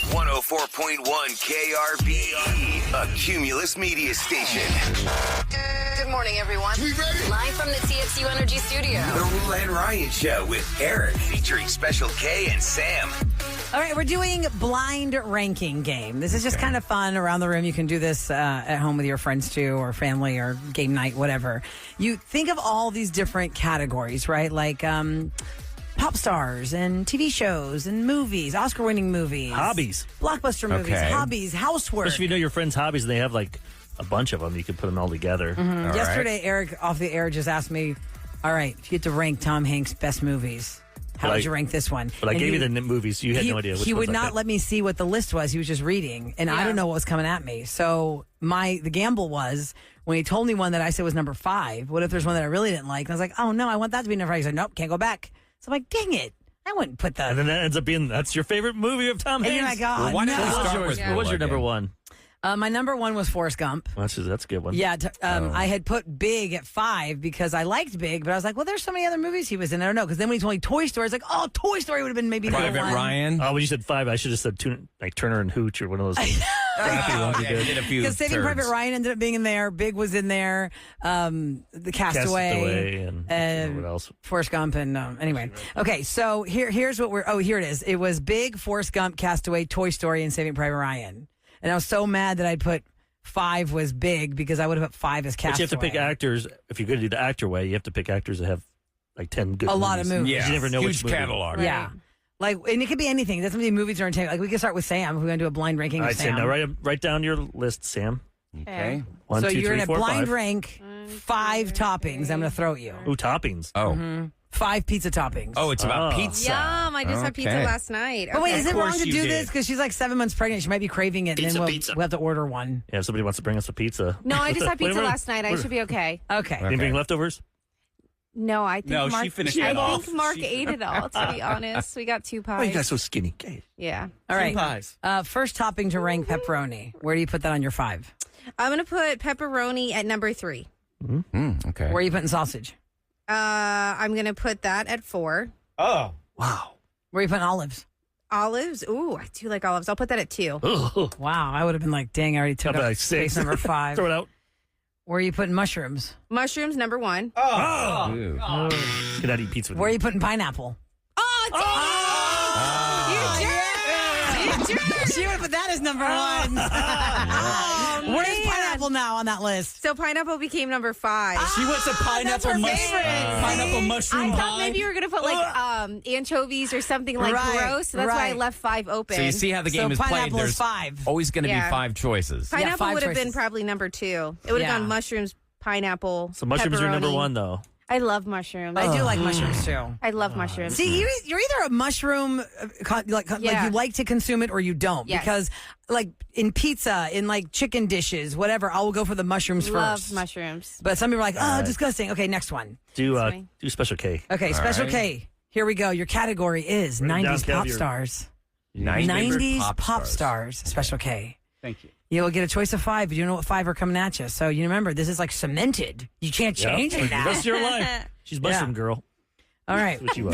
104.1 KRBE, a Cumulus media station. Good morning, everyone. We ready? Live from the TXU Energy Studio. The Roula and Ryan Show with Eric, featuring Special K and Sam. All right, we're doing blind ranking game. This is just kind of fun around the room. You can do this at home with your friends too, or family, or game night, whatever. You think of all these different categories, right? Like pop stars and TV shows and movies, Oscar-winning movies, hobbies, blockbuster movies, hobbies, housework. Especially if you know your friends' hobbies and they have like a bunch of them, you can put them all together. Mm-hmm. Yesterday, Eric off the air just asked me, "All right, if you had to rank Tom Hanks' best movies, how would you rank this one?" But I gave you the movies. You had no idea. He would not let me see what the list was. He was just reading, and I don't know what was coming at me. So the gamble was when he told me one that I said was number 5. What if there's one that I really didn't like? And I was like, "Oh no, I want that to be number 5." He said, "Nope, can't go back." So I'm like, "Dang it! I wouldn't put that." And then that ends up being that's your favorite movie of Tom Hanks. Oh my God! Well, why no. not start with What was your number one? My number 1 was Forrest Gump. Well, that's a good one. Yeah, I had put Big at 5 because I liked Big, but I was like, well, there's so many other movies he was in. I don't know. Because then when he told me Toy Story, I was like, oh, Toy Story would have been maybe Private number 1. Ryan. Oh, when you said 5, I should have said Turner and Hooch or one of those crappy ones you did. Because Saving Private Ryan ended up being in there. Big was in there. The Castaway and what else? Forrest Gump. And anyway. Okay, so here's what here it is. It was Big, Forrest Gump, Castaway, Toy Story, and Saving Private Ryan. And I was so mad that I put 5 was Big because I would have put 5 as Castaway. But you have to pick actors. If you're going to do the actor way, you have to pick actors that have like 10 good movies. A lot of movies. Yeah. You never know Huge which catalog. movie. Yeah. Like, and it could be anything. It doesn't mean movies or entertainment. Like, we can start with Sam. We're going to do a blind ranking All of right, Sam. Sam. Now write down your list, Sam. Okay. 1, So 2, you're 3, in a 4, blind 5. rank 5 toppings I'm going to throw at you. Ooh, toppings. Oh. 5 pizza toppings. Oh, it's about pizza. Yum, I just had pizza last night. But wait, is it wrong course to you do did. this? Because she's like 7 months pregnant. She might be craving it, and then we'll have to order one. Yeah, if somebody wants to bring us a pizza. No, I just had pizza Wait, last night. I should be okay. Okay. You didn't bring leftovers? No, I think No, Mark, she finished it I off. think Mark ate it all, to be honest. We got 2 pies. Oh, you guys so skinny. Okay. Yeah. All right. pies. First topping to rank pepperoni. Where do you put that on your 5? I'm going to put pepperoni at number 3. Okay. Where are you putting sausage? I'm going to put that at 4. Oh. Wow. Where are you putting olives? Olives. Ooh, I do like olives. I'll put that at 2. Ugh. Wow, I would have been like, dang, I already took How about up like 6? space number 5. Throw it out. Where are you putting mushrooms? Mushrooms, number 1. Oh. Ew. Can I eat pizza with Where are you? you putting pineapple? Oh, dang! You jerk! You jerk! She would have put that as number 1. Oh, Where's man. pineapple now on that list? So pineapple became number 5. She went to pineapple pineapple mushroom I pie. thought maybe you were going to put like anchovies or something like Right, gross. So that's why I right. left 5 open. So you see how the game So is played. pineapple There's is 5. always going to be Yeah. 5 choices. Pineapple 5 would have been choices. probably number 2. It would have Yeah. gone mushrooms, pineapple. So mushrooms are number pepperoni. 1, though. I love mushrooms. I do like mushrooms too. I love mushrooms. See, you're either a mushroom, like you like to consume it or you don't. Yes. Because, like, in pizza, in, like, chicken dishes, whatever, I will go for the mushrooms love first. mushrooms. But some people are like, oh, disgusting. Okay, next one. Do Sorry. Special K. Okay, Special right. K. Here we go. Your category is Write it down, 90s Kev, pop your- stars. 90s pop stars. Special K. Thank you. You'll get a choice of 5, but you know what 5 are coming at you. So you remember, this is like cemented. You can't change it The now. rest of your life. She's mushroom girl. All right. That's what you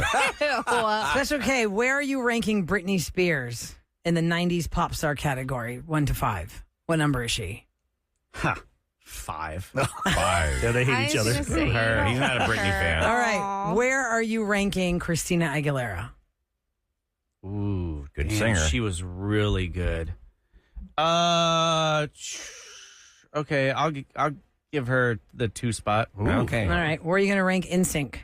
are. Special K, where are you ranking Britney Spears in the 90s pop star category, 1 to 5? What number is she? 5. 5. Yeah, they hate each I was other. gonna say, Her. He's not a Britney fan. All right. Where are you ranking Christina Aguilera? Ooh, good Man, singer. She was really good. Okay, I'll give her the 2 spot. Okay. All right. Where are you going to rank NSYNC?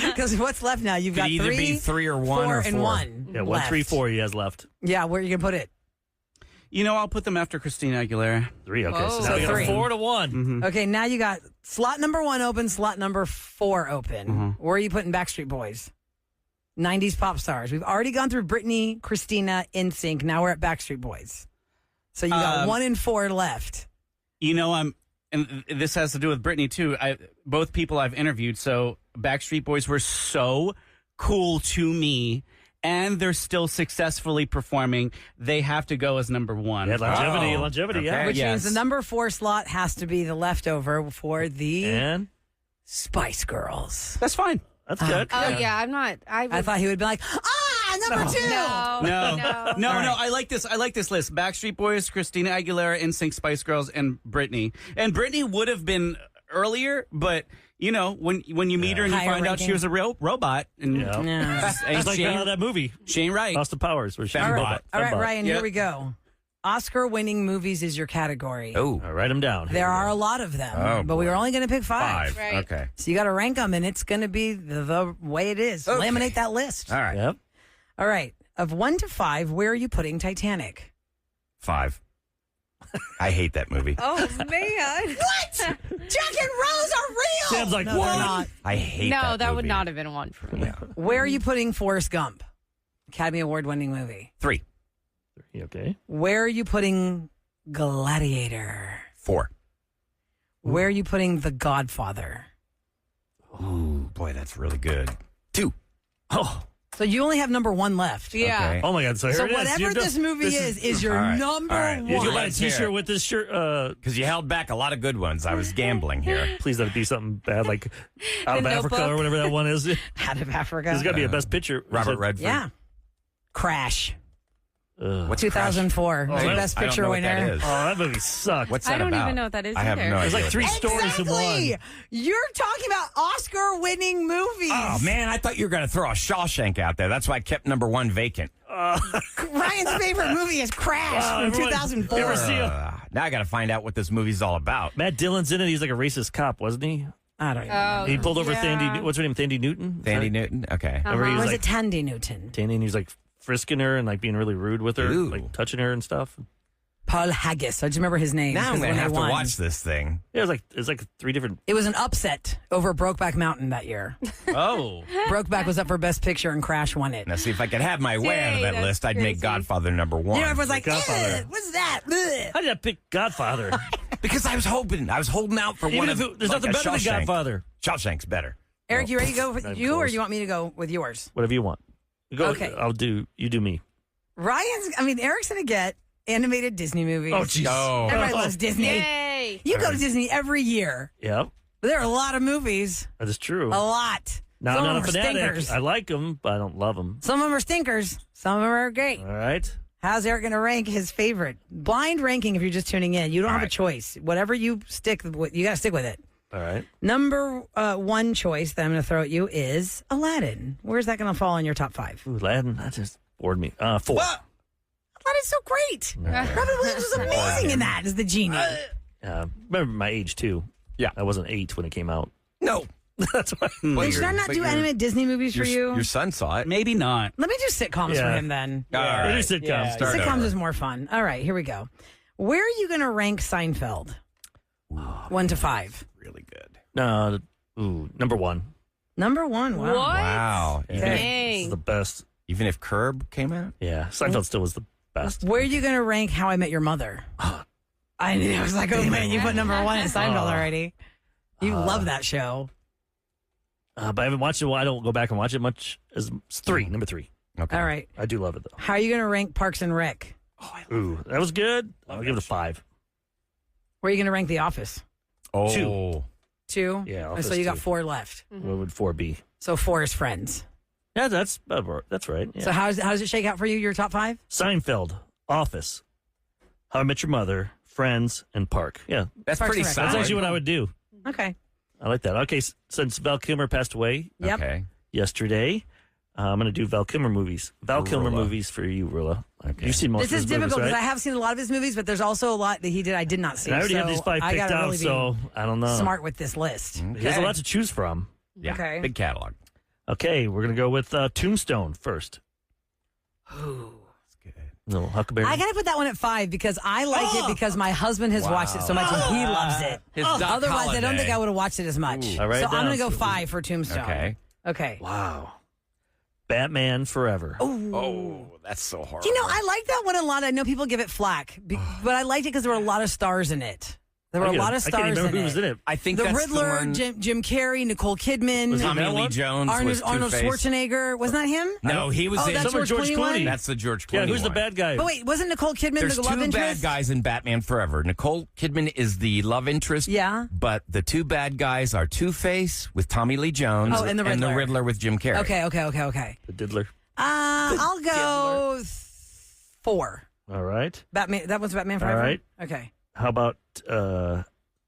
Because what's left now? You've Could got either 3, be 3 or 1 4, or 4. and 1. Yeah, 1, left. 3, 4 he has left. Yeah, where are you going to put it? You know, I'll put them after Christina Aguilera. 3, okay. Whoa. So now So we got 3. 4 to 1. Okay, now you got slot number 1 open, slot number 4 open. Where are you putting Backstreet Boys? 90s pop stars. We've already gone through Britney, Christina, NSYNC. Now we're at Backstreet Boys. So you got 1 and 4 left. You know, and this has to do with Britney too. Both people I've interviewed. So Backstreet Boys were so cool to me, and they're still successfully performing. They have to go as number 1. Yeah, longevity, yeah. Okay. Which Yes. means the number 4 slot has to be the leftover for the And Spice Girls. That's fine. That's good. Oh yeah, I'm not. I thought he would be like, number 2. No. I like this. I like this list. Backstreet Boys, Christina Aguilera, NSYNC, Spice Girls, and Britney. And Britney would have been earlier, but when you meet her and you Higher find out ranking. she was a real robot, and Yeah. It's like that movie, she ain't right. Austin Powers, where she's a All robot. right, all right, Fembot. Ryan, Yep. here we go. Oscar-winning movies is your category. Oh, All right, write them down. There are a lot of them, Oh, but we boy. were only going to pick 5. 5. Right. Okay. So you got to rank them, and it's going to be the way it is. Okay. Laminate that list. All right. Yep. All right. Of 1 to 5, where are you putting Titanic? 5. I hate that movie. Oh man. What? Jack and Rose are real. Sam's like, no, what? they're not. I hate No, that that would movie. not have been one for me. Yeah. Where are you putting Forrest Gump? Academy Award-winning movie. 3. Okay. Where are you putting Gladiator? 4. Where are you putting The Godfather? Ooh, boy, that's really good. 2. Oh, So you only have number 1 left. Yeah. Okay. oh my God! So, So here it is. whatever You're this just- movie is your All right. number All right. one. You can buy a Let's hear T-shirt it. with this shirt. Because you held back a lot of good ones. I was gambling here. Please let it be something bad, like Out of The Africa Notebook. or whatever that one is. There's Out of Africa. got to be a best picture. Robert Redford. Yeah. Crash. What's 2004. Oh, Was the I best I don't picture know what winner. that is. Oh, that movie sucked. What's that I don't about? even know what that is I have either. no There's idea. like 3 stories in Exactly. one. You're talking about Oscar-winning movies. Oh, man, I thought you were going to throw a Shawshank out there. That's why I kept number 1 vacant. Ryan's favorite movie is Crash from everyone- 2004. ever see him? Now I got to find out what this movie's all about. Matt Dillon's in it. He's like a racist cop, wasn't he? I don't even know. Oh, He pulled over yeah. Thandie. What's her name? Thandie Newton. Is Sandy that- Newton? Okay. Remember he Or was is like it Tandy Newton? Thandie, and he's like frisking her and like being really rude with her, Ooh. like touching her and stuff. Paul Haggis. I just remember his name. Now I'm 'cause going when to they have to won, watch this thing. Yeah, it's like 3 different. It was an upset over Brokeback Mountain that year. Oh, Brokeback was up for Best Picture and Crash won it. Now, see, if I could have my way out of Dang, that that's list, I'd crazy. make Godfather number 1. You know, everyone's like, Godfather. what's that? Ugh. How did I pick Godfather? Because I was holding out for Even one if of it, there's like nothing a better than Shawshank. Godfather. Shawshank's better. Eric, you ready to go with Not you, or close. you want me to go with yours? Whatever you want. Go. Okay. You do me. Eric's going to get animated Disney movies. Oh, jeez. Oh. Everybody loves Disney. Yay. You go to Disney every year. Yep, But there are a lot of movies. that is true. A lot. Now, Some I'm of not a them are fanatic. stinkers. I like them, but I don't love them. Some of them are stinkers. Some of them are great. All right. How's Eric going to rank his favorite? Blind ranking if you're just tuning in. You don't All have a right. choice. Whatever you stick with, you got to stick with it. All right. Number 1 choice that I'm going to throw at you is Aladdin. Where's that going to fall in your top 5? Ooh, Aladdin, that just bored me. 4. Aladdin's so great. Robin Williams was amazing in that as the genie. Remember my age, too. Yeah. I wasn't 8 when it came out. No. That's why. Wait, should I not do animated Disney movies for you? Your son saw it. maybe not. Let me do sitcoms for Yeah. him then. All right. It is sitcoms. Yeah. Start Sitcoms over. is more fun. All right, here we go. Where are you going to rank Seinfeld? 1 to 5. Really good. No. Number 1. Number 1. Wow. What? Wow. Yeah. Even, if, This is Dang. the best. even if Curb came out? Yeah. Seinfeld still was the best. Where are you going to rank How I Met Your Mother? I knew. I was like, oh man, you put number 1 in Seinfeld already. You love that show. But I haven't watched it. Well, I don't go back and watch it much. As it's 3. Number 3. Okay. All right. I do love it though. How are you going to rank Parks and Rec? Ooh, that was good. I'll give it a 5. Where are you going to rank The Office? Oh. 2. 2? Yeah, Oh, Office so you got 2. 4 left. What would 4 be? So 4 is Friends. Yeah, that's right. Yeah. So how does it shake out for you, your top 5? Seinfeld, Office, How I Met Your Mother, Friends, and Park. Yeah, That's Parks pretty and Rec. solid. that's actually what I would do. Okay. I like that. Okay, since Val Kilmer passed away Yep. Okay. yesterday, I'm going to do Val Kilmer movies. Val Kilmer Roula. movies for you, Rula. Okay. You've seen most This of is his movies, difficult because right? I have seen a lot of his movies, but there's also a lot that he did I did not see. And I already so have these 5 I picked gotta out, really be so I don't know. smart with this list. There's a lot to choose from. Yeah. Okay. Big catalog. Okay, we're going to go with Tombstone first. That's good. Little Huckleberry. I gotta put that one at 5 because I like it because my husband has watched it so much and he loves it. His Doc Otherwise, I don't Holliday. think I would have watched it as much. I'll write So it I'm down. gonna go 5 for Tombstone. Okay. Okay. Wow. Batman Forever. Oh, that's so hard. You know, I like that one a lot. I know people give it flack, but I liked it because there were a lot of stars in it. There were a lot of I stars can't even remember in who was in it. I think The that's Riddler, the one. Jim Carrey, Nicole Kidman, Was he Tommy that Lee one? Jones was Arnold Two-Face. Schwarzenegger. Wasn't that him? No, he was in. that's Some of George Clooney one? That's the George Clooney Yeah, who's the one. bad guy? But wait, wasn't Nicole Kidman There's the love two interest? bad guys in Batman Forever. Nicole Kidman is the love interest. Yeah. But the two bad guys are Two-Face with Tommy Lee Jones Oh, and the Riddler. Riddler with Jim Carrey. Okay. The Diddler. I'll go 4. All right. Batman. That was Batman Forever. All right. Okay. How about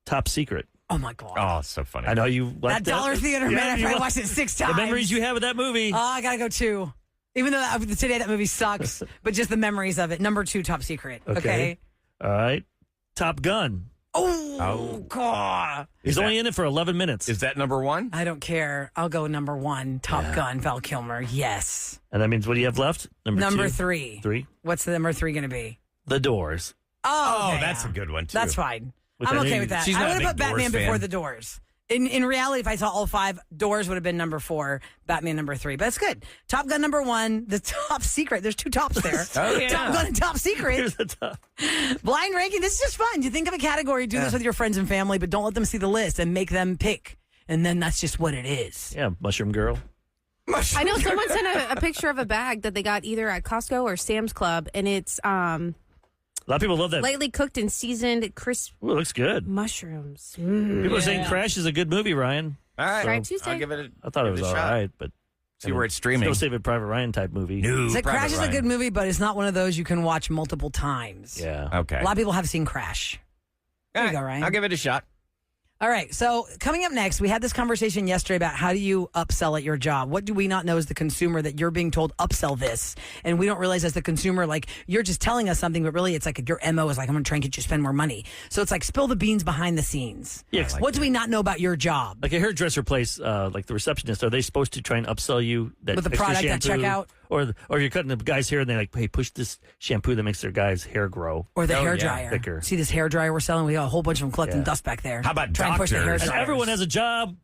Top Secret? Oh my god. Oh, so funny. I know you like that dollar theater, Yeah, man. I you probably like- watched it 6 The times. memories you have of that movie. Oh, I gotta go 2. Even though today that movie sucks, but just the memories of it. Number 2, Top Secret. Okay. All right. Top Gun. Oh, God. He's only in it for 11 minutes. Is that number 1? I don't care. I'll go number 1, Top Gun, Val Kilmer. Yes. And that means what do you have left? Number two? 3. 3? What's the number 3 going to be? The Doors. Oh, Oh, okay, that's yeah. a good one, too. That's fine. Which I'm I okay knew- with that. She's I not a would have big put Batman Doors before fan. the Doors. In reality, if I saw all 5, Doors would have been number 4, Batman number 3. But that's good. Top Gun number 1, the Top Secret. There's 2 tops there. Oh, yeah. Top Gun and Top Secret. Here's the top. Blind ranking. This is just fun. You think of a category, do this with your friends and family, but don't let them see the list and make them pick. And then that's just what it is. Yeah, Mushroom Girl. I know someone sent a picture of a bag that they got either at Costco or Sam's Club, and it's A lot of people love that. lightly cooked and seasoned crisp Ooh, it looks good. mushrooms. People are saying Crash is a good movie, Ryan. All right. Fried Tuesday. I'll give it I thought it give was a all shot. right, but See where it's streaming. Still Saving Private Ryan type movie. No, So Private Crash is a Ryan. good movie, but it's not one of those you can watch multiple times. Yeah. Okay. A lot of people have seen Crash. There you go, Ryan. I'll give it a shot. All right. So coming up next, we had this conversation yesterday about how do you upsell at your job? What do we not know as the consumer that you're being told upsell this? And we don't realize as the consumer, like you're just telling us something, but really it's like your MO is like, I'm going to try and get you to spend more money. So it's like spill the beans behind the scenes. Yeah, What do we not know about your job? Like a hairdresser place, like the receptionist, are they supposed to try and upsell you that With the extra product at shampoo? checkout? Or you're cutting the guy's hair and they're like, hey, push this shampoo that makes their guy's hair grow. Or the Oh, hair yeah, dryer. thicker. See this hair dryer we're selling? We got a whole bunch of them collecting Yeah. dust back there. How about try and push the hair doctors? And dryers. everyone has a job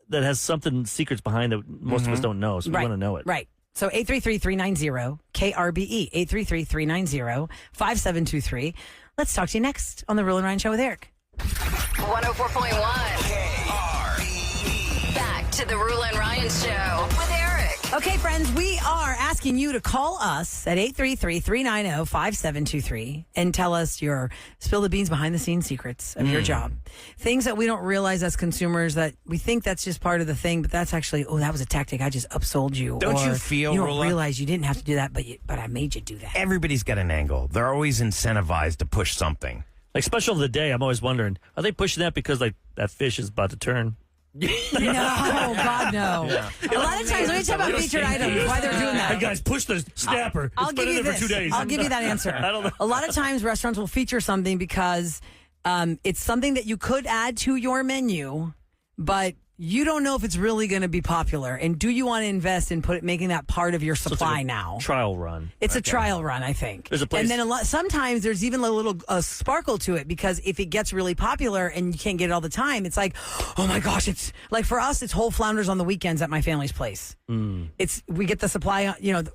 that has something secrets behind that most of us don't know, so we Right. want to know it. Right. So 833-390-KRBE, 833-390-5723. Let's talk to you next on the Roula and Ryan Show with Eric. 104.1. Back to the Roula and Ryan Show with Eric. Okay, friends, we are asking you to call us at 833-390-5723 and tell us your spill the beans behind the scenes secrets of your job. Things that we don't realize as consumers that we think that's just part of the thing, but that's actually, oh, that was a tactic. I just upsold you. Don't Or you feel, you don't Roula? realize you didn't have to do that, but I made you do that. Everybody's got an angle. They're always incentivized to push something. Like special of the day, I'm always wondering, are they pushing that because like that fish is about to turn? No, God, no. A lot of times, when we talk about featured items, why they're doing that. Hey guys, push the snapper. I'll It's give been in you there this. for 2 days. I'll give you that answer. I don't know. A lot of times, restaurants will feature something because it's something that you could add to your menu, but you don't know if it's really going to be popular. And do you want to invest in making that part of your So it's supply like a now? Trial run. It's a trial run, I think. There's a place- and then sometimes there's even a little sparkle to it because if it gets really popular and you can't get it all the time, it's like, oh my gosh, it's like for us, it's whole flounders on the weekends at my family's place. We get the supply,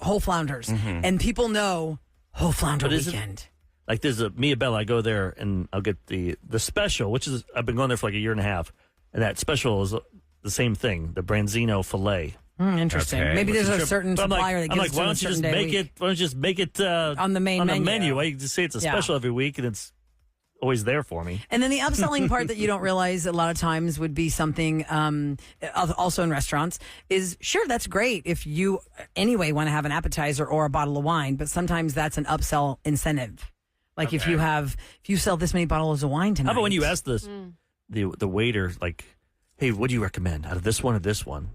whole flounders, and people know whole flounder But is it- weekend. Like there's a Mia Bella, I go there and I'll get the special, which is I've been going there for like a year and a half, and that special is the same thing, the Branzino filet. Interesting. Okay. Maybe there's a Trip. certain But I'm supplier like, that I'm gives like, it why to don't a you certain just day make of the it? Why don't you just make it On the main menu. Why you just say it's a Yeah. special every week and it's always there for me. And then the upselling part that you don't realize a lot of times would be something also in restaurants is sure, that's great if you anyway want to have an appetizer or a bottle of wine, but sometimes that's an upsell incentive. Like if you sell this many bottles of wine tonight. How about when you ask the waiter, like, hey, what do you recommend out of this one or this one?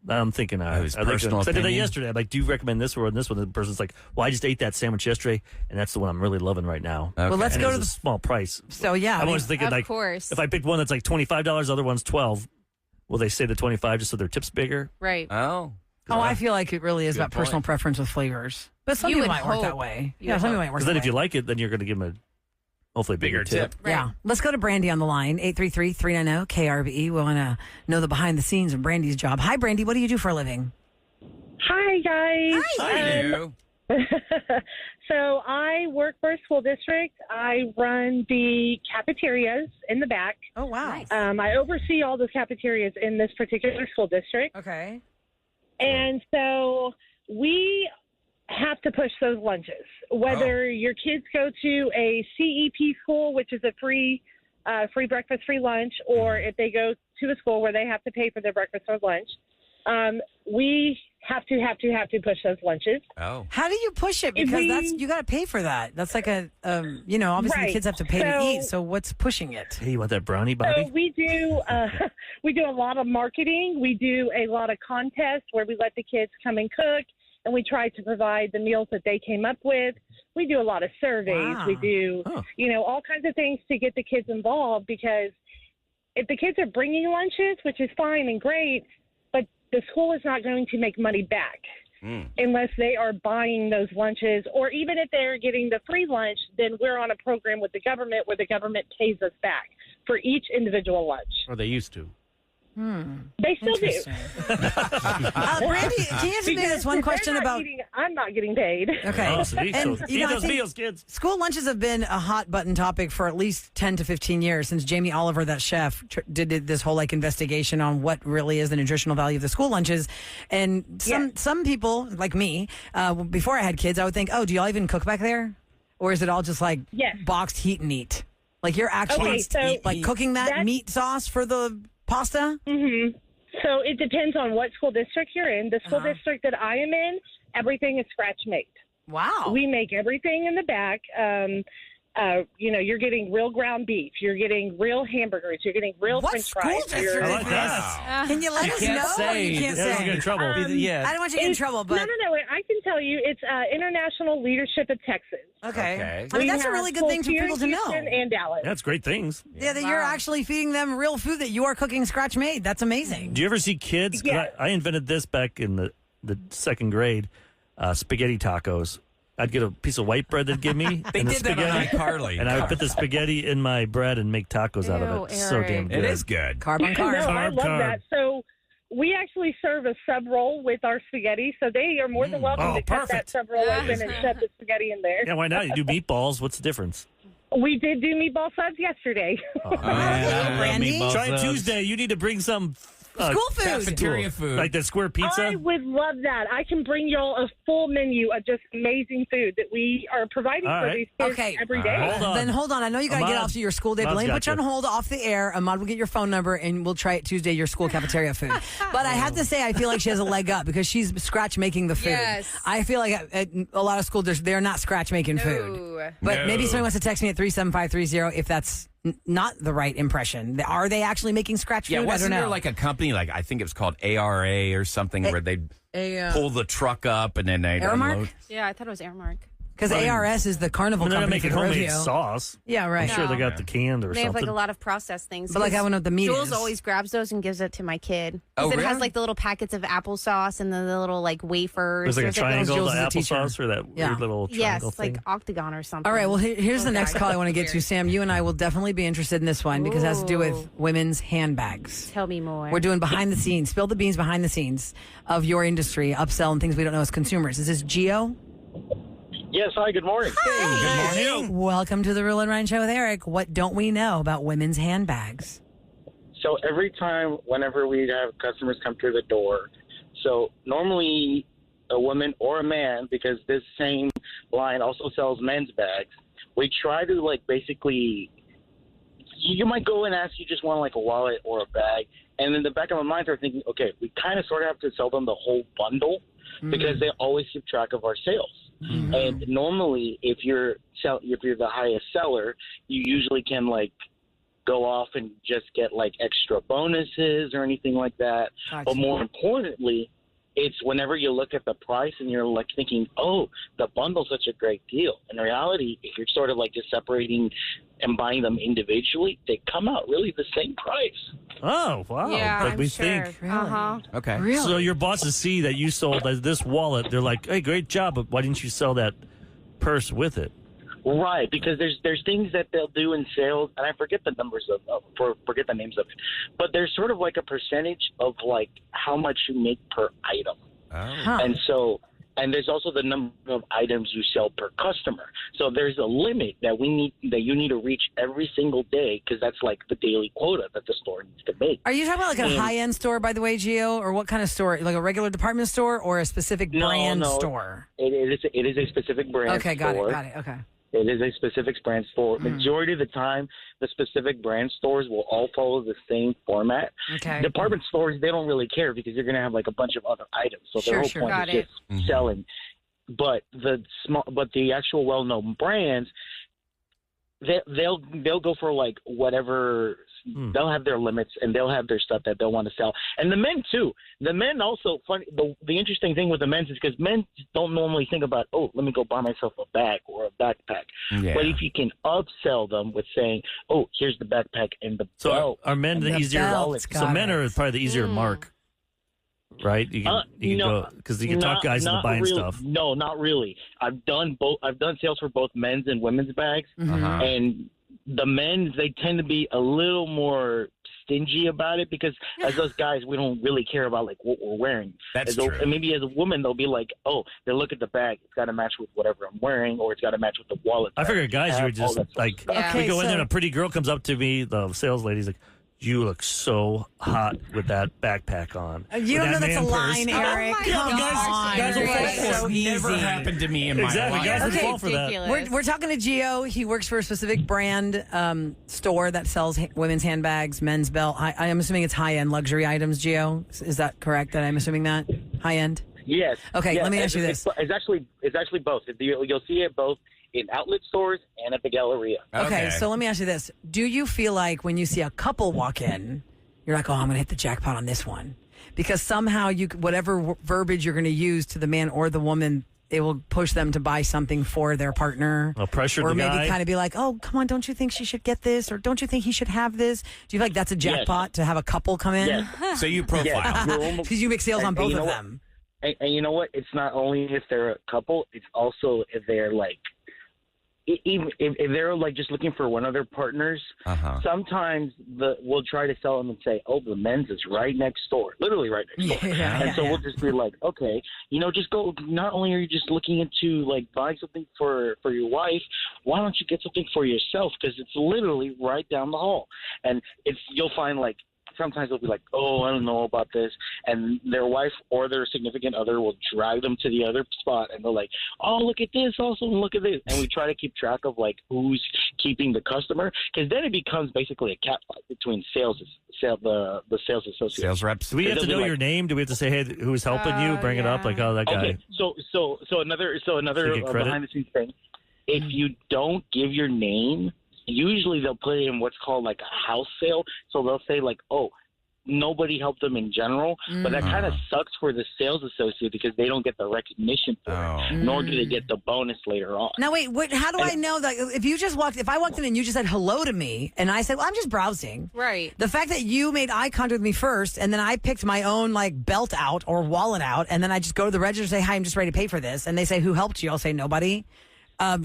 I'm thinking, his I personal did that opinion? yesterday. I'm like, do you recommend this one or this one? The person's like, well, I just ate that sandwich yesterday, and that's the one I'm really loving right now. Well, let's And go it's to a the small price. So yeah, I'm always thinking Of like, course. if I picked one that's like $25, the other one's $12. Will they say the 25 just so their tip's bigger? Right. Oh. I feel like it really is Good about personal point. preference with flavors. But some You people would might work that hope. way. You Yeah, would some people hope. might work Because that then if way. you like it, then you're going to give them hopefully a bigger tip. Right. Yeah. Let's go to Brandy on the line, 833-390-KRBE. We want to know the behind the scenes of Brandy's job. Hi, Brandy. What do you do for a living? Hi, guys. Hi, you. So I work for a school district. I run the cafeterias in the back. Oh, wow. Nice. I oversee all the cafeterias in this particular school district. Okay. And so we have to push those lunches. Whether your kids go to a CEP school, which is a free breakfast, free lunch, or if they go to a school where they have to pay for their breakfast or lunch, we have to push those lunches. Oh. How do you push it? Because you got to pay for that. That's like obviously the kids have to pay to eat. So what's pushing it? Hey, you want that brownie, Bobby? So we do a lot of marketing. We do a lot of contests where we let the kids come and cook, and we try to provide the meals that they came up with. We do a lot of surveys. Wow. We do, all kinds of things to get the kids involved, because if the kids are bringing lunches, which is fine and great, but the school is not going to make money back unless they are buying those lunches, or even if they're getting the free lunch, then we're on a program with the government where the government pays us back for each individual lunch. Or they used to. They still do. Brandy, can you answer me this one question about... I'm not getting paid. Okay. Oh, so eat And, eat I those think meals, kids. school lunches have been a hot button topic for at least 10 to 15 years since Jamie Oliver, that chef, did this whole investigation on what really is the nutritional value of the school lunches. And some people, like me, before I had kids, I would think, oh, do y'all even cook back there? Or is it all just boxed heat and eat? Like you're actually cooking that meat sauce for the pasta? Mm-hmm. So it depends on what school district you're in. The school district that I am in, everything is scratch made. Wow. We make everything in the back. You're getting real ground beef. You're getting real hamburgers. You're getting real What French school fries. district I is like that. Can you let us can't know? Or say. you can't Yeah, we'll say. get in trouble. I don't want you to get in trouble, but... No. I can tell you, it's International Leadership of Texas. Okay. I We mean, that's a have really good schools thing for here people in to know. Houston and Dallas. That's great things. Yeah, that you're actually feeding them real food that you are cooking scratch made. That's amazing. Do you ever see kids? 'Cause Yeah. I invented this back in the second grade. Spaghetti tacos. I'd get a piece of white bread they'd give me. They and the did that spaghetti, on iCarly. and I would put the spaghetti in my bread and make tacos out of it. Ew, So damn Eric. good. It is good. Carb on carb. No, I Carb, love carb. that. So we actually serve a sub roll with our spaghetti, so they are more than welcome Oh, to cut that perfect. sub roll open and shove the spaghetti in there. Yeah, why not? You do meatballs. What's the difference? We did do meatball subs yesterday. Brandy. Try Tuesday. You need to bring some School food. Cafeteria food. like that square pizza. I would love that. I can bring y'all a full menu of just amazing food that we are providing All for right. these kids Okay. every day. Hold on. Then hold on. I know you got to get Ahmad. off to your school day, but let me put you on Ahmad's hold off the air. Ahmad will get your phone number and we'll try it Tuesday, your school cafeteria food. But I have to say, I feel like she has a leg up because she's scratch making the food. Yes. I feel like at a lot of schools, they're not scratch making food. Ooh. But maybe somebody wants to text me at 37530 if that's not the right impression. Are they actually making scratch food? Yeah, I wasn't don't know. there like a company, I think it was called ARA or something, where they'd pull the truck up and then they'd Aramark? unload? Yeah, I thought it was Airmark. Because ARS is the carnival They're not company for making the homemade rodeo. sauce. Yeah, right. I'm sure they got the canned or They have something. like a lot of processed things. But, like, I wouldn't know what the meat Jules is. always grabs those and gives it to my kid. Oh, 'Cause it really? has like the little packets of applesauce and then the little like wafers. There's like a little- triangle, Jules the is a teacher. applesauce, or that Yeah. weird little triangle Yes, thing. like octagon or something. All right, well, here's the Okay. next call I want to get to. Sam, you and I will definitely be interested in this one because it has to do with Ooh. women's handbags. Tell me more. We're doing behind the scenes, spill the beans behind the scenes of your industry, upsell and things we don't know as consumers. Is this Gio? Yes, hi, good morning. Good morning. Welcome to the Roula and Ryan Show with Eric. What don't we know about women's handbags? So every time, whenever we have customers come through the door, so normally a woman or a man, because this same line also sells men's bags, we try to basically, you might go and ask, you just want a wallet or a bag, and in the back of my mind, they're thinking, okay, we kind of sort of have to sell them the whole bundle because they always keep track of our sales. And normally, if you're the highest seller, you usually can go off and just get extra bonuses or anything like that. Gotcha. But more importantly, it's whenever you look at the price and you're thinking, oh, the bundle's such a great deal. In reality, if you're sort of just separating and buying them individually, they come out really the same price. Oh, wow. Yeah, Like I'm we sure. think. Uh huh. Okay. Really? So your bosses see that you sold this wallet. They're like, hey, great job, but why didn't you sell that purse with it? Right, because there's things that they'll do in sales, and I forget the numbers forget the names of it, but there's sort of a percentage of how much you make per item. Oh. Huh. And so And there's also the number of items you sell per customer. So there's a limit that you need to reach every single day, because that's like the daily quota that the store needs to make. Are you talking about like a high-end store, by the way, Gio? Or what kind of store? Like a regular department store or a specific brand store? It is a specific brand store. Okay, got it. Okay. It is a specific brand store. Majority of the time, the specific brand stores will all follow the same format. Okay. Department stores, they don't really care because you're going to have like a bunch of other items. So their whole point is just selling. But the actual well-known brands, they'll go for like whatever. They'll have their limits and they'll have their stuff that they'll want to sell. And the men too. The men also funny. The interesting thing with the men's is because men don't normally think about, oh, let me go buy myself a bag or a backpack. Yeah. But if you can upsell them with saying, oh, here's the backpack and the belt. Are men the easier? So men are probably the easier mark. Right, you can go because you can talk guys into buying stuff. No, not really. I've done both. I've done sales for both men's and women's bags, and the men's, they tend to be a little more stingy about it because as those guys, we don't really care about like what we're wearing. That's true. And maybe as a woman, they'll be like, oh, they look at the bag, it's got to match with whatever I'm wearing, or it's got to match with the wallet. I figured guys, you would just like we go in there and a pretty girl comes up to me, the sales lady's like, you look so hot with that backpack on. You don't know that's a line, Eric. Oh Come on. Guys will fall for it. Never happened to me in my life. Guys will fall for that. We're talking to Gio. He works for a specific brand store that sells women's handbags, men's belt. I am assuming it's high-end luxury items, Gio. Is that correct that I'm assuming that? High-end? Yes. Okay, yes. Let me ask you this. It's actually both. You'll see it both in outlet stores and at the Galleria. Okay, so let me ask you this. Do you feel like when you see a couple walk in, you're like, oh, I'm going to hit the jackpot on this one? Because somehow whatever verbiage you're going to use to the man or the woman, it will push them to buy something for their partner. Pressure or the maybe guy. kind of be like, oh, come on, don't you think she should get this? Or don't you think he should have this? Do you feel like that's a jackpot to have a couple come in? Yes. So you profile. Because you make sales on both of them. And you know what? It's not only if they're a couple, it's also if they're like, even if they're like just looking for one of their partners, sometimes we'll try to sell them and say, oh, the men's is right next door, literally right next door. We'll just be like, okay, just go. Not only are you just looking into like buying something for your wife, why don't you get something for yourself? Because it's literally right down the hall. And you'll find like, sometimes they'll be like, oh, I don't know about this. And their wife or their significant other will drag them to the other spot. And they're like, oh, look at this also. Look at this. And we try to keep track of like who's keeping the customer. Because then it becomes basically a catfight between the sales associates. Sales reps. Do we have to know your name? Do we have to say, hey, who's helping you? Bring it up? Like, oh, that guy. Okay. So another behind the scenes thing. If you don't give your name, usually they'll put it in what's called like a house sale. So they'll say like, oh, nobody helped them in general. But that kind of sucks for the sales associate because they don't get the recognition for it, nor do they get the bonus later on. Now, wait, how do I know that if I walked in and you just said hello to me and I said, well, I'm just browsing. Right. The fact that you made eye contact with me first and then I picked my own like belt out or wallet out and then I just go to the register and say, hi, I'm just ready to pay for this. And they say, who helped you? I'll say, nobody.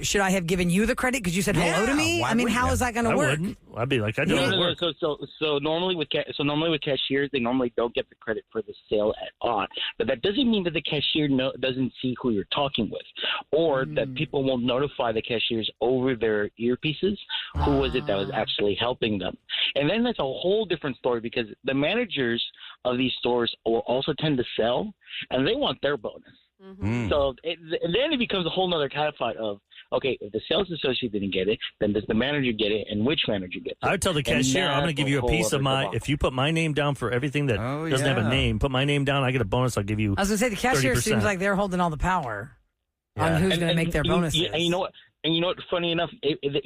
Should I have given you the credit because you said hello to me? I mean, how is that going to work? Wouldn't. I'd be like, I know it works. So normally with cashiers, they normally don't get the credit for the sale at all. But that doesn't mean that the cashier doesn't see who you're talking with, or that people won't notify the cashiers over their earpieces who was it that was actually helping them. And then that's a whole different story because the managers of these stores will also tend to sell, and they want their bonus. So then it becomes a whole nother catfight of, okay, if the sales associate didn't get it, then does the manager get it, and which manager gets it? I would tell the cashier, I'm going to give you a piece of if you put my name down for everything that doesn't have a name, put my name down, I get a bonus, I'll give you 30%. I was going to say, the cashier seems like they're holding all the power on who's going to make their bonuses. And you know what? Funny enough,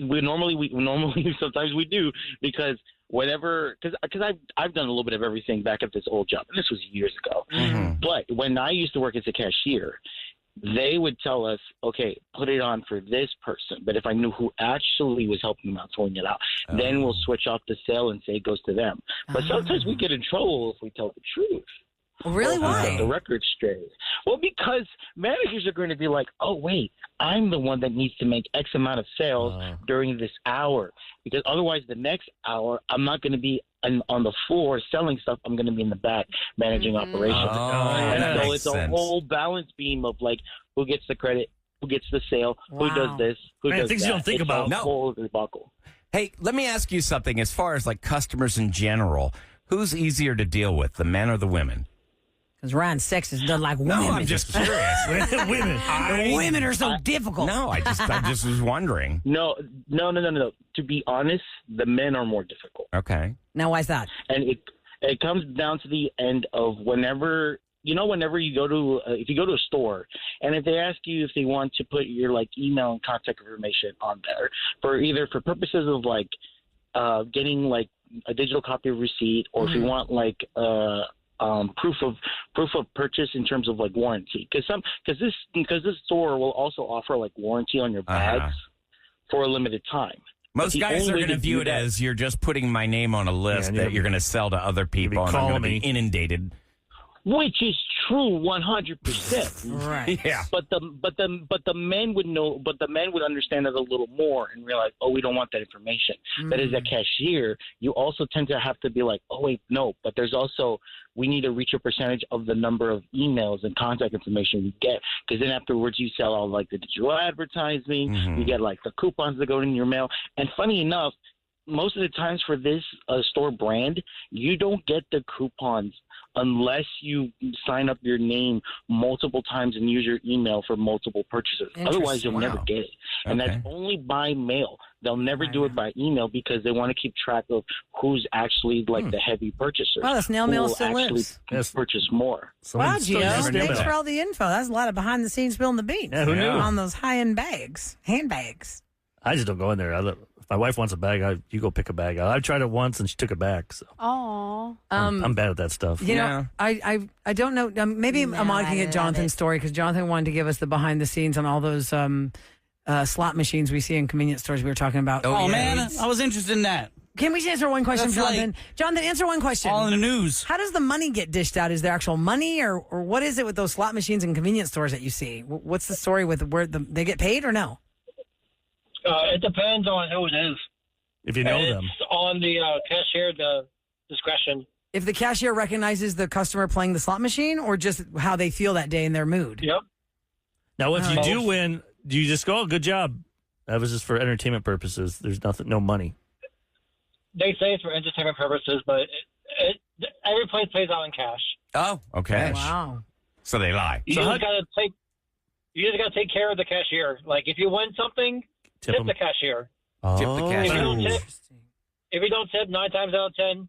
we normally sometimes we do because whatever, because I've done a little bit of everything back at this old job, and this was years ago. But when I used to work as a cashier, they would tell us, okay, put it on for this person. But if I knew who actually was helping them out, throwing it out, then we'll switch off the sale and say it goes to them. But sometimes we get in trouble if we tell the truth. Really? Why? The record straight. Well, because managers are going to be like, oh, wait, I'm the one that needs to make X amount of sales during this hour. Because otherwise the next hour, I'm not going to be on the floor selling stuff. I'm going to be in the back managing operations. there's a whole balance beam of like who gets the credit, who gets the sale, who does this, who does things that. you don't think about. No. Whole debacle. Hey, let me ask you something. As far as like customers in general, who's easier to deal with, the men or the women? Because Ryan's sexist doesn't like women. No, I'm just curious. Women. Women are so difficult. No, I just was wondering. No. To be honest, the men are more difficult. Okay. Now, why is that? And it comes down to the end of whenever you go to if you go to a store, and if they ask you if they want to put your like email and contact information on there for purposes of like getting like a digital copy of receipt, or if you want like proof of purchase in terms of like warranty, because this store will also offer like warranty on your bags for a limited time. Most guys are going to view it as you're just putting my name on a list that you're going to sell to other people, and I'm going to be inundated. Which is true, 100%. Right. Yeah. But the men would know. But the men would understand it a little more and realize, oh, we don't want that information. That is a cashier. You also tend to have to be like, oh wait, no. But there's also we need to reach a percentage of the number of emails and contact information we get, because then afterwards you sell all like the digital advertising. You get like the coupons that go in your mail. And funny enough, most of the times for this store brand, you don't get the coupons unless you sign up your name multiple times and use your email for multiple purchases. Otherwise, you'll never get it. And that's only by mail. They'll never do it by email because they want to keep track of who's actually like the heavy purchasers. Wow, the snail mail still lives. Purchase more. Wow, Gio, thanks for all the info. That's a lot of behind the scenes spilling the beans. Yeah, who knew? On those high-end handbags. I just don't go in there. If my wife wants a bag, you go pick a bag out. I tried it once and she took it back. So. Aww. I'm bad at that stuff. You know, I don't know. Maybe I'm looking at Jonathan's story because Jonathan wanted to give us the behind the scenes on all those slot machines we see in convenience stores we were talking about. Oh, man, I was interested in that. Can we just answer one question, Jonathan? Jonathan, answer one question. All in the news. How does the money get dished out? Is there actual money, or what is it with those slot machines in convenience stores that you see? What's the story with where they get paid or no? It depends on who it is. If you know them. It's on the cashier, the discretion. If the cashier recognizes the customer playing the slot machine, or just how they feel that day in their mood? Yep. Now, if you do win, do you just go, oh, good job? That was just for entertainment purposes. There's no money. They say it's for entertainment purposes, but every place pays out in cash. Oh, okay. Wow. So they lie. You just gotta take care of the cashier. Like if you win something, tip the cashier. Oh. Tip the cashier. If you don't tip 9 times out of 10,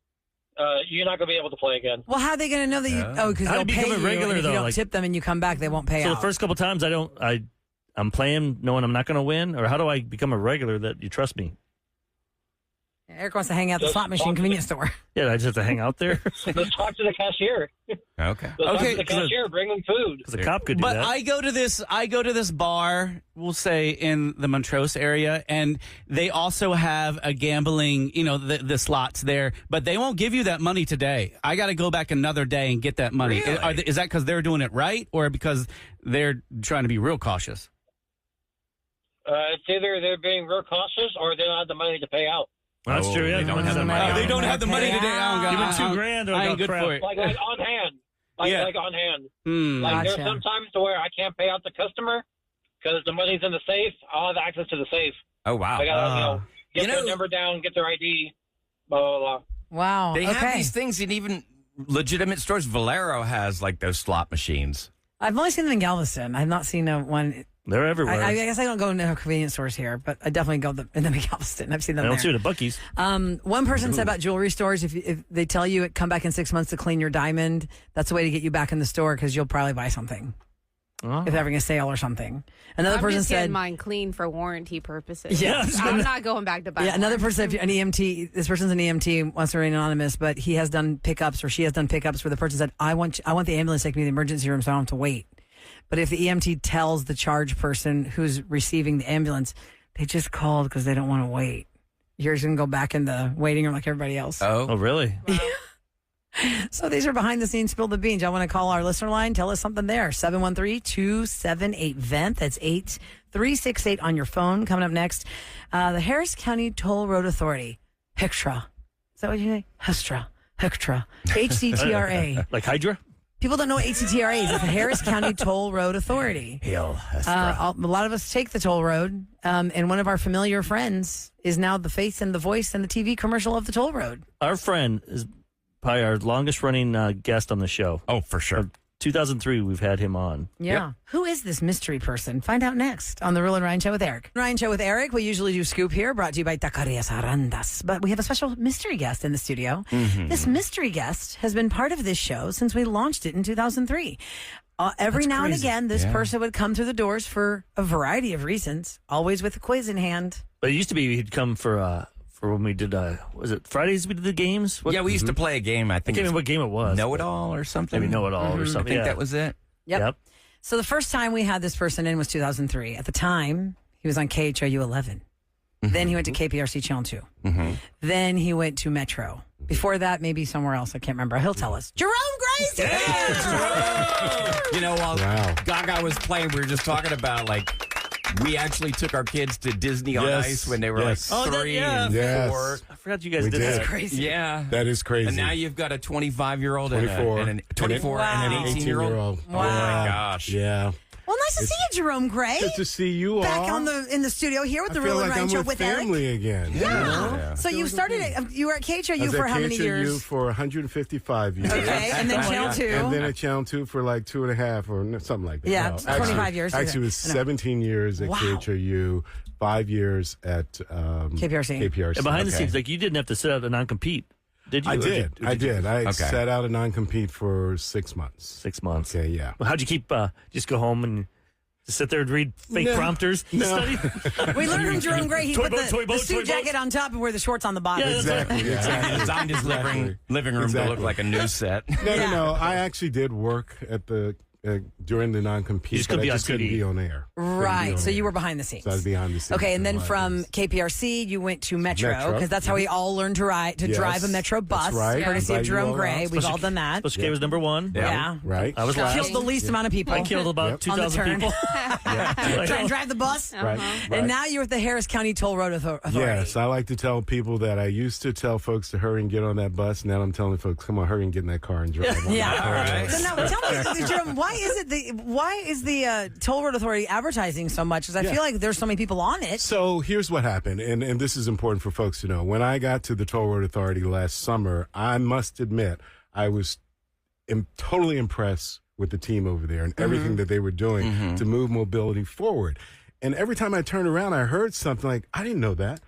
you're not going to be able to play again. Well, how are they going to know that you? Oh, because they'll pay you. Regular, and if though, you don't tip them and you come back, they won't pay out. So the first couple times I'm playing knowing I'm not going to win, or how do I become a regular that you trust me? Eric wants to hang out at the slot machine convenience store. Yeah, I just have to hang out there. Let's talk to the cashier. Okay. Let's talk to the cashier. Bring them food. Because a cop could do that. But I go to this bar, we'll say in the Montrose area, and they also have a gambling, the slots there, but they won't give you that money today. I got to go back another day and get that money. Really? Is that because they're doing it right, or because they're trying to be real cautious? It's either they're being real cautious or they don't have the money to pay out. Well, that's true. Yeah, They don't have the money. They don't have the money today. Give them $2,000 or I ain't good crap. for it. Like on hand. Like on hand. Like Gotcha. there's some times to where I can't pay out the customer because the money's in the safe. I'll have access to the safe. Oh, wow. I gotta, get their number down, get their ID, blah, blah, blah. Wow. They have these things in even legitimate stores. Valero has like those slot machines. I've only seen them in Galveston. I've not seen one. They're everywhere. I guess I don't go into convenience stores here, but I definitely go in them in Galveston. I've seen them I don't there. see it at Buc-ee's. One person said about jewelry stores, if they tell you come back in 6 months to clean your diamond, that's a way to get you back in the store because you'll probably buy something. If they're having a sale or something. Another person just said getting mine clean for warranty purposes. Yeah. I'm not going back to buy. Yeah, another person said an EMT, this person's an EMT, wants to remain anonymous, but he has done pickups or she has done pickups where the person said, I want the ambulance to take me to the emergency room so I don't have to wait. But if the EMT tells the charge person who's receiving the ambulance, they just called because they don't want to wait. You're just going to go back in the waiting room like everybody else. Oh, really? Wow. So these are behind the scenes spill the beans. Y'all want to call our listener line? Tell us something there. 713-278-VENT. That's 8368 on your phone. Coming up next, the Harris County Toll Road Authority. HCTRA. Is that what you say? HCTRA. HCTRA. HCTRA. Like Hydra? People don't know what HCTRA is. It's the Harris County Toll Road Authority. A lot of us take the toll road, and one of our familiar friends is now the face and the voice and the TV commercial of the toll road. Our friend is probably our longest-running guest on the show. Oh, for sure. 2003, we've had him on. Yeah. Yep. Who is this mystery person? Find out next on the Roula and Ryan Show with Eric. Ryan Show with Eric. We usually do Scoop here, brought to you by Taquerias Arandas. But we have a special mystery guest in the studio. Mm-hmm. This mystery guest has been part of this show since we launched it in 2003. Every now and again, this person would come through the doors for a variety of reasons, always with a quiz in hand. But it used to be he'd come for when we did, was it Fridays we did the games? Yeah, we used to play a game. I think I can't remember what game it was. Know-It-All or something? Maybe Know-It-All or something. I think that was it. Yep. So the first time we had this person in was 2003. At the time, he was on KHOU 11. Mm-hmm. Then he went to KPRC Channel 2. Mm-hmm. Then he went to Metro. Before that, maybe somewhere else. I can't remember. He'll tell us. Jerome Grace! Yeah! You know, while Gaga was playing, we were just talking about, we actually took our kids to Disney on Ice when they were 3 and 4. I forgot you guys did that. That's crazy. Yeah. That is crazy. And now you've got a 25-year-old and an 24 and an 18-year-old. Wow. Oh, my gosh. Yeah. Well, nice to see you, Jerome Gray. Good to see you all. Back in the studio here with the Roula and Ryan Show with family Eric. again. Yeah. So you started, you were at KHOU for how many years? I was at KHOU for 155 years. Okay, and then Channel 2. And then at Channel 2 for 2.5 or something like that. Yeah, no, 25 years. Actually, it was 17 years at KHOU, 5 years at KPRC. And behind the scenes, you didn't have to sit out a non-compete. Did you? I did. I sat out a non-compete for 6 months. 6 months. Okay, yeah. Well, how'd you keep, just go home and just sit there and read fake prompters? No. We learned from Jerome Gray. He put the suit jacket on top and wear the shorts on the bottom. Yeah, exactly. He designed his living room to look like a news set. No. I actually did work at the during the non-compete, but I just couldn't be on air. Right. So you were behind the scenes. So I was behind the scenes. Okay, and then from KPRC, you went to Metro, because that's how we all learned to drive a Metro bus. That's right. Courtesy of Jerome Gray. We've all done that. Special K was number one. Yeah. Right. I was last. Killed the least amount of people. I killed about 2,000 people. Trying to drive the bus. Right. And now you're at the Harris County Toll Road Authority. Yes, I like to tell people that I used to tell folks to hurry and get on that bus. Now I'm telling folks, come on, hurry and get in that car and drive. Yeah. All right. So now tell me, Jerome, why is the Toll Road Authority advertising so much? Because I feel like there's so many people on it. So here's what happened, and this is important for folks to know. When I got to the Toll Road Authority last summer, I must admit I was totally impressed with the team over there and everything that they were doing to move mobility forward. And every time I turned around, I heard something like, I didn't know that.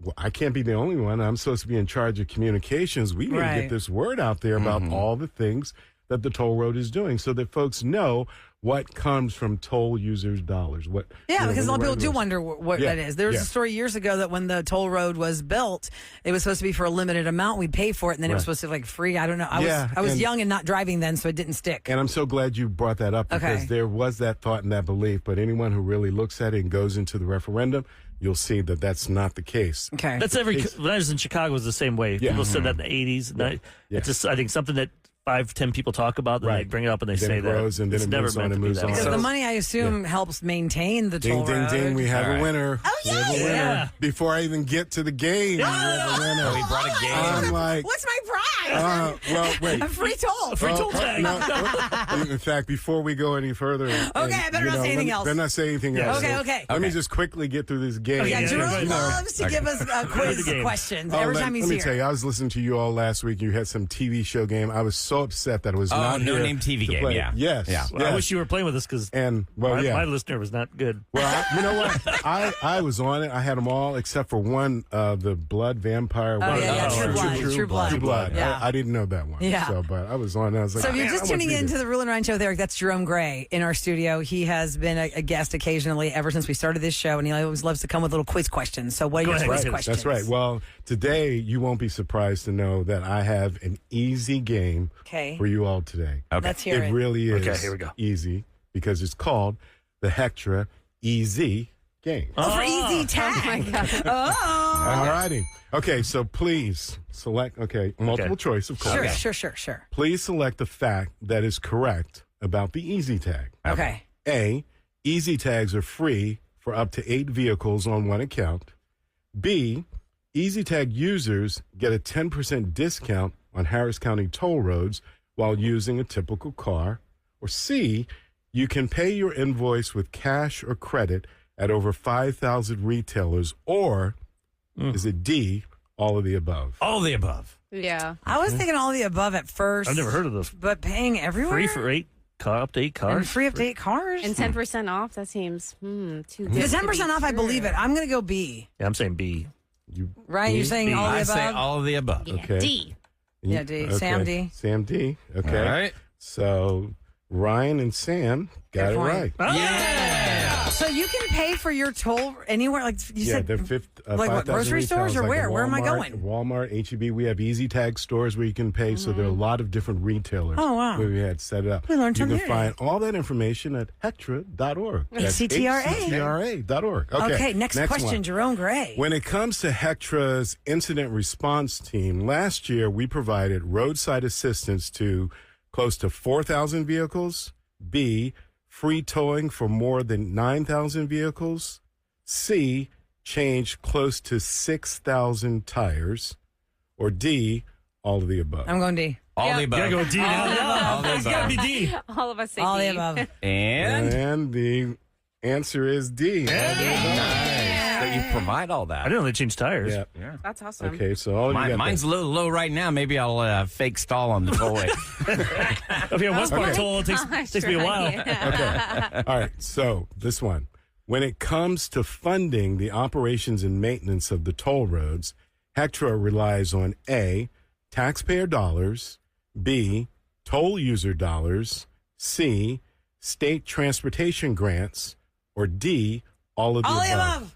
Well, I can't be the only one. I'm supposed to be in charge of communications. We need to get this word out there about all the things that the toll road is doing so that folks know what comes from toll users' dollars. Because a lot of people do wonder what that is. There was a story years ago that when the toll road was built, it was supposed to be for a limited amount. We'd pay for it, and then it was supposed to be free. I don't know. I was young and not driving then, so it didn't stick. And I'm so glad you brought that up because there was that thought and that belief. But anyone who really looks at it and goes into the referendum, you'll see that that's not the case. Okay. That's when I was in Chicago, it was the same way. People said that in the 80s. It's just, I think, something that 5-10 people talk about, then they bring it up and they say that. And then it's it never moves on meant and to be moves that. on. Because the money, I assume, helps maintain the toll road. Ding, we have a winner. Oh, we have a winner. Yeah. Before I even get to the game, we have a winner. We brought a game. I'm like, what's my prize? well, wait. A free toll. A free toll tag. In fact, before we go any further. I better not say anything else. Better not say anything else. Okay. Let me just quickly get through this game. Jerome loves to give us quiz questions every time he's here. Let me tell you, I was listening to you all last week. You had some TV show game. I was so upset that it was not no here name TV game. play. Yeah. Yes. Well, I wish you were playing with us because my listener was not good. Well, you know what? I was on it. I had them all except for one, the Blood Vampire. True Blood. Yeah. I didn't know that one. Yeah. So, but I was on. I was like, so if you're just tuning into the Roula and Ryan Show with Eric, that's Jerome Gray in our studio. He has been a guest occasionally ever since we started this show, and he always loves to come with little quiz questions. So what are your quiz questions? That's right. Well, today you won't be surprised to know that I have an easy game for you all today. Okay. Let's hear it. It really is here we go. easy because it's called the Hectra Easy Game. For easy tag. Oh my God. All righty. Okay, so please select, multiple choice, of course. Sure. Please select the fact that is correct about the easy tag. Okay. A, easy tags are free for up to 8 vehicles on one account. B, easy tag users get a 10% discount on Harris County toll roads while using a typical car. Or C, you can pay your invoice with cash or credit at over 5,000 retailers. Or is it D, all of the above? All of the above. Yeah. I was thinking all of the above at first. I've never heard of this. But paying everywhere? Free for up to 8 cars? And free up to 8 cars? And 10% off? That seems too good. The 10% to be off, I believe it. I'm going to go B. Yeah, I'm saying B. Ryan, you're saying all of the I above? say all of the above. Yeah, Okay. D. Yeah, D. Okay. Sam D. Sam D. Okay. All right. So Ryan and Sam got Good it point. right. Yeah. So you can pay for your toll anywhere? Like you said, the fifth, like what, 5,000 grocery stores retailers, or like where? Where am I Walmart, going? Walmart, H-E-B. We have Easy Tag stores where you can pay. So there are a lot of different retailers. Oh, wow. Where we had set it up. We learned You can something new find all that information at hectra.org. That's HCTRA. HCTRA.org. Okay, next question, one. Jerome Gray. When it comes to Hectra's incident response team, last year we provided roadside assistance to close to 4,000 vehicles. B, free towing for more than 9,000 vehicles. C, changed close to 6,000 tires. Or D, all of the above. I'm going D. All of the above. You gotta go D now. All the It's gotta be above. D. All of us say All D. the above. And the answer is D. that you provide all that. I didn't know they changed tires. Yeah. That's awesome. Okay, so all you got mine's a little low right now. Maybe I'll fake stall on the tollway. If you're Westport toll, it takes me a while. Okay. All right. So this one. When it comes to funding the operations and maintenance of the toll roads, Hectra relies on A, taxpayer dollars, B, toll user dollars, C, state transportation grants, or D, all of the above.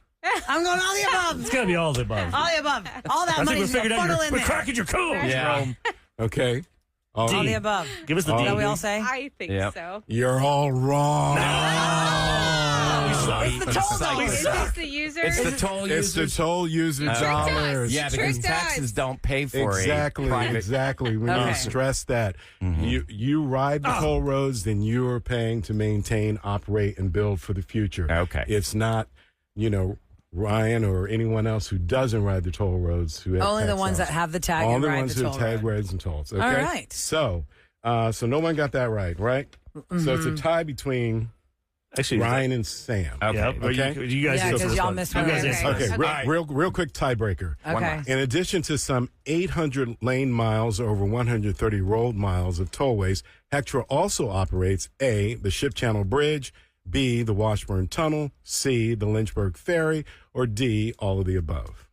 I'm going all the above. It's gotta be all of the above. All the above. All that I think money's we figured out funnel in we're there. cracking your code. Yeah. Okay. All the above. Give us the Is D. that what we all say? I think Yep. so. You're all wrong. It's the toll dollars. Is this the user? It's the toll It's the users. toll user dollars. Yeah, because Tricked us. taxes don't pay for Exactly, a private. exactly. We need Okay. to stress that. You ride the toll roads, then you are paying to maintain, operate, and build for the future. Okay. It's not, Ryan or anyone else who doesn't ride the toll roads. Who have Only the tax ones dollars. that have the tag All and the ride ones the who toll tag road. rides and tolls. Okay. All right. So no one got that right? So it's a tie between Actually, Ryan and Sam. Okay. Yeah, Okay. you guys Yeah, answer 'cause this y'all one. missed You one. guys answer Okay, this. real quick tiebreaker. Okay. In addition to some 800 lane miles over 130 road miles of tollways, Hectra also operates A, the Ship Channel Bridge, B, the Washburn Tunnel, C, the Lynchburg Ferry, or D, all of the above.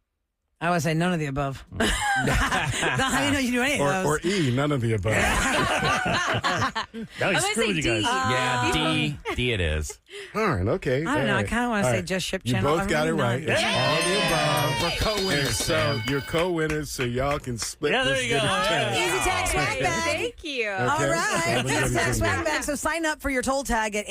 I would say none of the above. Not how do you know you do any of those? Or E, none of the above. Now he's gonna screwed say with you guys. D. Yeah, D it is. All right, okay. I don't know. I kind of want to say just Ship You Channel. both got it right. It's all of the above. We're co-winners, And so Sam. you're co-winners, so y'all can split Yeah, there this you go. good Yeah. change. Easy tag swag bag. Thank you. Okay. All right. Yeah, we Easy got tag it. swag bag. So sign up for your toll tag at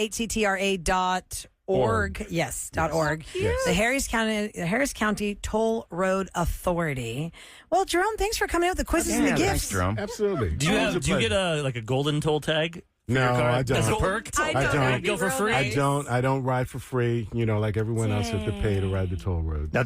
hctra.org. Yes, .org. Yes. The Harris County Toll Road Authority. Well, Jerome, thanks for coming out with the quizzes and the Thanks, gifts. Jerome. Absolutely. Do you Always get pleasure. a golden toll tag? for your No, car? I don't. As a perk? I don't. That'd be Go for real free? nice. I don't ride for free. Like everyone else have to pay to ride the toll road. Now,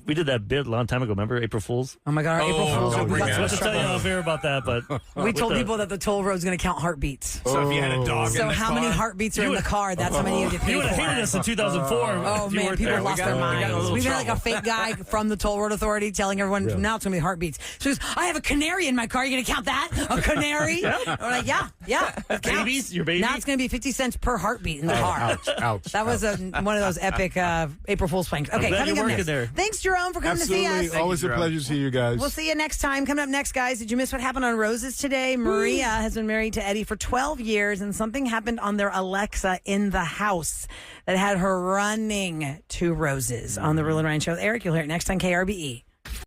we did that bit a long time ago. Remember April Fools? Oh my God, our April Fools. don't We bring got that so I much was to tell you trouble. off air about that, but We told people that the toll road's going to count heartbeats. So if you had a dog in So the how car, many heartbeats are You in the would- car? That's how many you have to pay you would have for. hated us in 2004. Oh if you man, weren't people there. lost We their got a minds. little We've had like a trouble. fake guy from the toll road authority telling everyone from now it's going to be heartbeats. So he goes, I have a canary in my car. You going to count that? A canary? We're like, yeah. It counts. Babies? Your baby? Now it's going to be 50 cents per heartbeat in the car. Ouch. That was one of those epic April Fool's pranks. Okay, glad coming you're up working next. there. Thanks, Jerome, for coming to see Absolutely. us. Always a pleasure to see you guys. We'll see you next time. Coming up next, guys, did you miss what happened on Roses today? Maria has been married to Eddie for 12 years, and something happened on their Alexa in the house that had her running to Roses on the Roula and Ryan Show. Eric, you'll hear it next on KRBE.